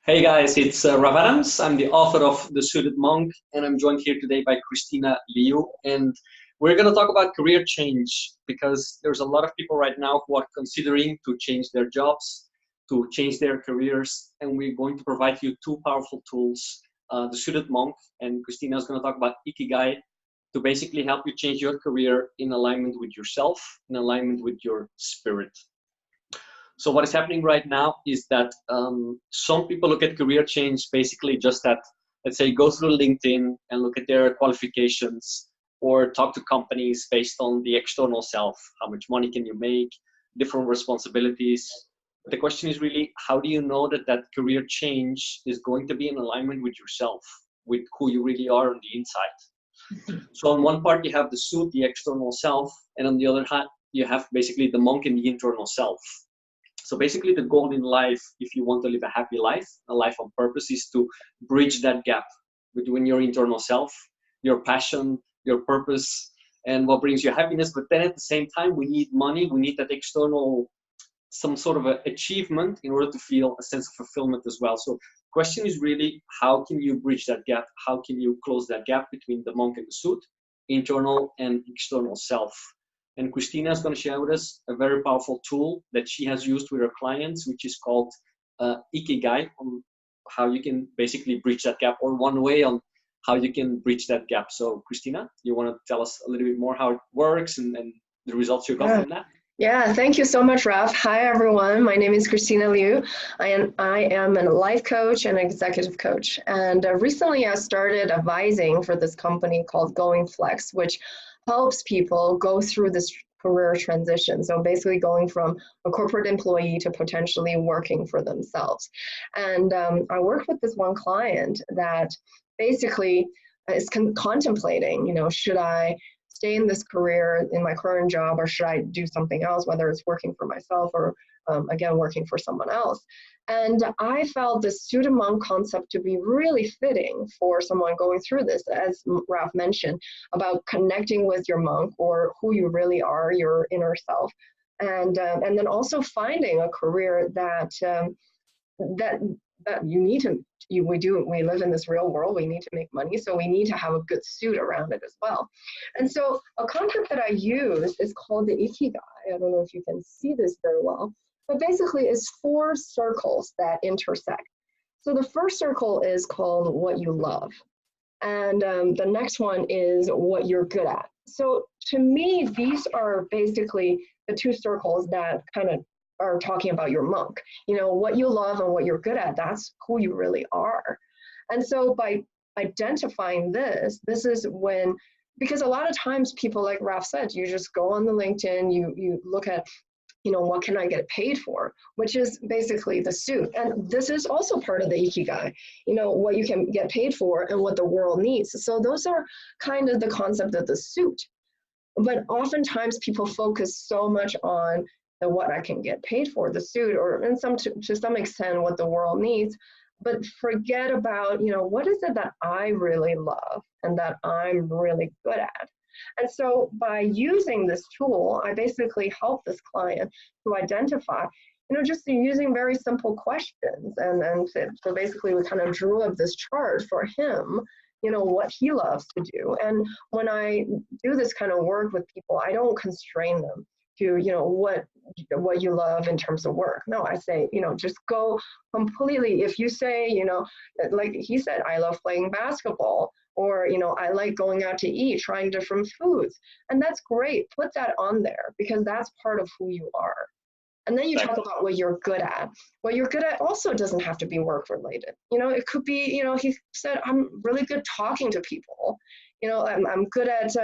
Hey guys, it's Raf. I'm the author of The Suited Monk, and I'm joined here today by Kristina Liu. And we're going to talk about career change because there's a lot of people right now who are considering to change their jobs, to change their careers, and we're going to provide you two powerful tools, The Suited Monk, and Kristina is going to talk about Ikigai to basically help you change your career in alignment with yourself, in alignment with your spirit. So what is happening right now is that some people look at career change basically just at, let's say, go through LinkedIn and look at their qualifications or talk to companies based on the external self. How much money can you make? Different responsibilities. But the question is really, how do you know that that career change is going to be in alignment with yourself, with who you really are on the inside? So on one part, you have the suit, the external self, and on the other hand, you have basically the monk and the internal self. So basically the goal in life, if you want to live a happy life, a life on purpose, is to bridge that gap between your internal self, your passion, your purpose, and what brings you happiness. But then at the same time, we need money, we need that external, some sort of achievement in order to feel a sense of fulfillment as well. So the question is really, how can you bridge that gap? How can you close that gap between the monk and the suit, internal and external self? And Kristina is going to share with us a very powerful tool that she has used with her clients, which is called Ikigai, on how you can basically bridge that gap, or one way on how you can bridge that gap. So Kristina, you want to tell us a little bit more how it works and the results you got from that? Yeah, thank you so much, Raf. Hi, everyone. My name is Kristina Liu. I am a life coach and executive coach. And recently I started advising for this company called Going Flex, which helps people go through this career transition. So basically going from a corporate employee to potentially working for themselves. And I worked with this one client that basically is contemplating, should I stay in this career in my current job, or should I do something else, whether it's working for myself or again working for someone else. And I felt this Suited Monk concept to be really fitting for someone going through this, as Raf mentioned, about connecting with your monk, or who you really are, your inner self, and then also finding a career that that you need to, we live in this real world, we need to make money, so we need to have a good suit around it as well. And so a concept that I use is called the Ikigai. I don't know if you can see this very well, but basically it's 4 circles that intersect. So the first circle is called what you love, and the next one is what you're good at. So to me, these are basically the 2 circles that kind of are talking about your monk. What you love and what you're good at, that's who you really are. And so by identifying this is when, because a lot of times people, like Raf said, you just go on the LinkedIn, you look at, what can I get paid for, which is basically the suit. And this is also part of the Ikigai, what you can get paid for and what the world needs. So those are kind of the concept of the suit. But oftentimes people focus so much on what I can get paid for, the suit, or to some extent what the world needs, but forget about, what is it that I really love and that I'm really good at. And so by using this tool, I basically help this client to identify, just using very simple questions. And so basically we kind of drew up this chart for him, what he loves to do. And when I do this kind of work with people, I don't constrain them to, what you love in terms of work. No, I say, just go completely. If you say, like he said, I love playing basketball, or, I like going out to eat, trying different foods. And that's great. Put that on there, because that's part of who you are. And then you talk about what you're good at. What you're good at also doesn't have to be work related. It could be, he said, I'm really good talking to people. I'm good at,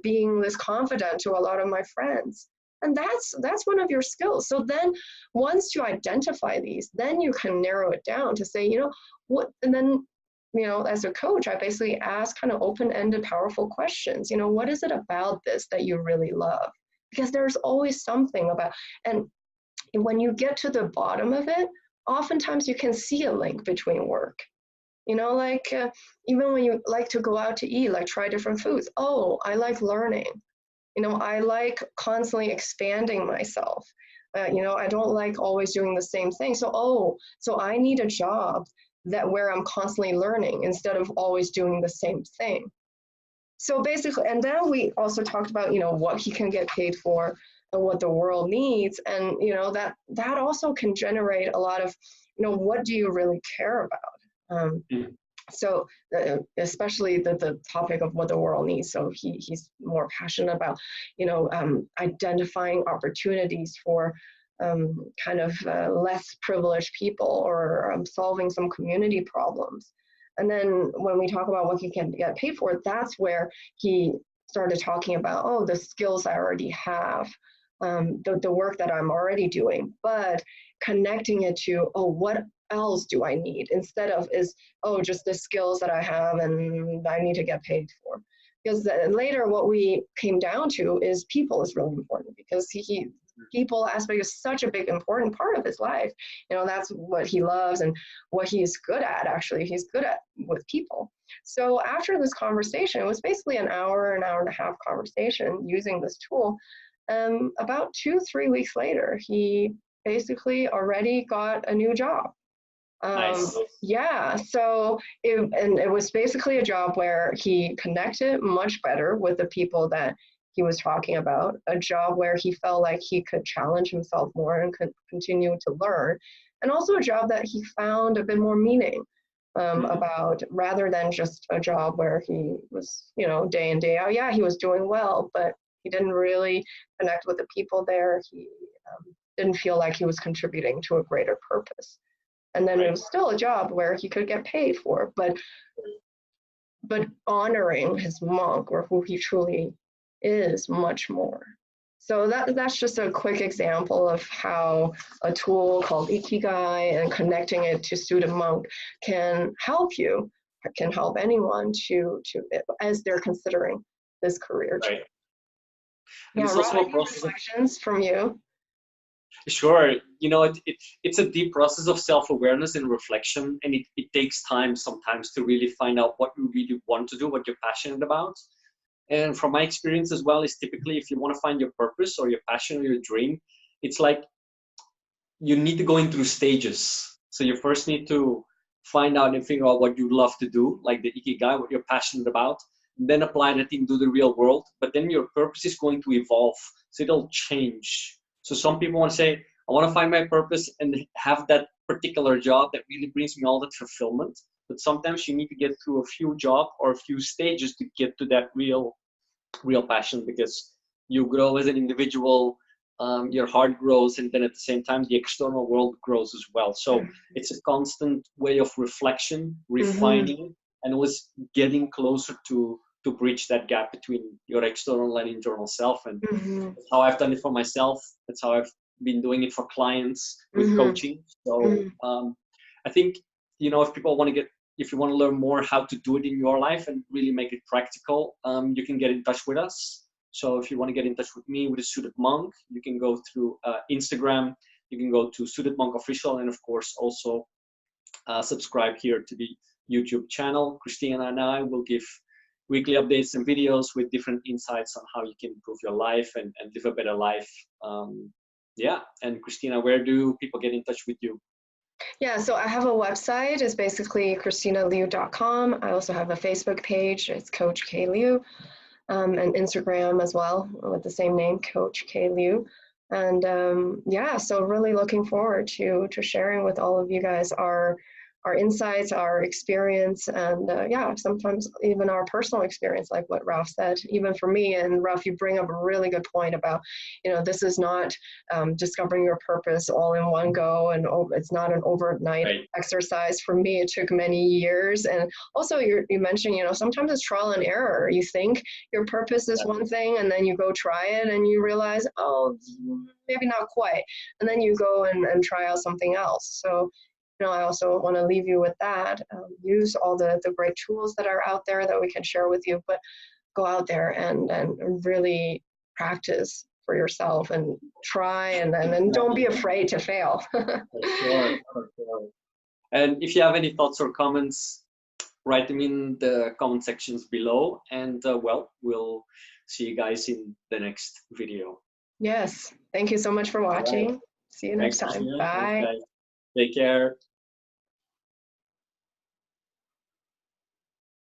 being this confident to a lot of my friends. And that's one of your skills. So then once you identify these, then you can narrow it down to say, what, and then, as a coach, I basically ask kind of open-ended, powerful questions. What is it about this that you really love? Because there's always something about, and when you get to the bottom of it, oftentimes you can see a link between work. Even when you like to go out to eat, like try different foods. Oh, I like learning. I like constantly expanding myself. I don't like always doing the same thing. So I need a job where I'm constantly learning instead of always doing the same thing. So basically, and then we also talked about, what he can get paid for and what the world needs. And, that also can generate a lot of, what do you really care about? So especially the topic of what the world needs. So he's more passionate about, identifying opportunities for kind of less privileged people, or solving some community problems. And then when we talk about what he can get paid for, that's where he started talking about, the skills I already have, the work that I'm already doing, but connecting it to, what else do I need, instead of just the skills that I have and I need to get paid for. Because later what we came down to is people is really important, because people aspect is such a big important part of his life. That's what he loves and what he is good at. Actually, he's good at with people. So after this conversation, it was basically an hour and a half conversation using this tool. About 2-3 weeks later, he basically already got a new job. Nice. Yeah, so it was basically a job where he connected much better with the people that he was talking about, a job where he felt like he could challenge himself more and could continue to learn, and also a job that he found a bit more meaning about, rather than just a job where he was, day in, day out. Yeah, he was doing well, but he didn't really connect with the people there. He didn't feel like he was contributing to a greater purpose. And then it was still a job where he could get paid for, but honoring his monk, or who he truly is, much more. So that's just a quick example of how a tool called Ikigai and connecting it to Suited Monk can help anyone to as they're considering this career. Right. Yeah, Raf, any reflections from you? Sure. It's a deep process of self-awareness and reflection, and it takes time sometimes to really find out what you really want to do, what you're passionate about. And from my experience as well, is typically if you want to find your purpose or your passion or your dream, it's like you need to go in through stages. So you first need to find out and figure out what you love to do, like the Ikigai, what you're passionate about, then apply that into the real world. But then your purpose is going to evolve, so it'll change. So some people want to say, I want to find my purpose and have that particular job that really brings me all that fulfillment. But sometimes you need to get through a few jobs or a few stages to get to that real passion, because you grow as an individual, your heart grows, and then at the same time, the external world grows as well. So it's a constant way of reflection, refining, and always getting closer to bridge that gap between your external and internal self. And that's how I've done it for myself. That's how I've been doing it for clients with coaching. So I think, if you want to learn more how to do it in your life and really make it practical, you can get in touch with us. So if you want to get in touch with me, with a Suited Monk, you can go through Instagram. You can go to Suited Monk Official, and of course also subscribe here to the YouTube channel. Kristina and I will give weekly updates and videos with different insights on how you can improve your life and live a better life. And Kristina, where do people get in touch with you? Yeah, so I have a website. It's basically KristinaLiu.com. I also have a Facebook page. It's Coach K Liu, and Instagram as well with the same name, Coach K Liu. And so really looking forward to sharing with all of you guys our insights, our experience, and sometimes even our personal experience, like what Raf said. Even for me, and Raf, you bring up a really good point about, this is not discovering your purpose all in one go, and it's not an overnight exercise. For me, it took many years. And also you mentioned, sometimes it's trial and error. You think your purpose is one thing, and then you go try it and you realize, oh, maybe not quite. And then you go and try out something else. So I also want to leave you with that. Use all the great tools that are out there that we can share with you, but go out there and really practice for yourself and try, and don't be afraid to fail. For sure. And if you have any thoughts or comments, write them in the comment sections below. And we'll see you guys in the next video. Yes. Thank you so much for watching. Right. See you next Thanks, time. Christina. Thanks, Bye. guys. Take care.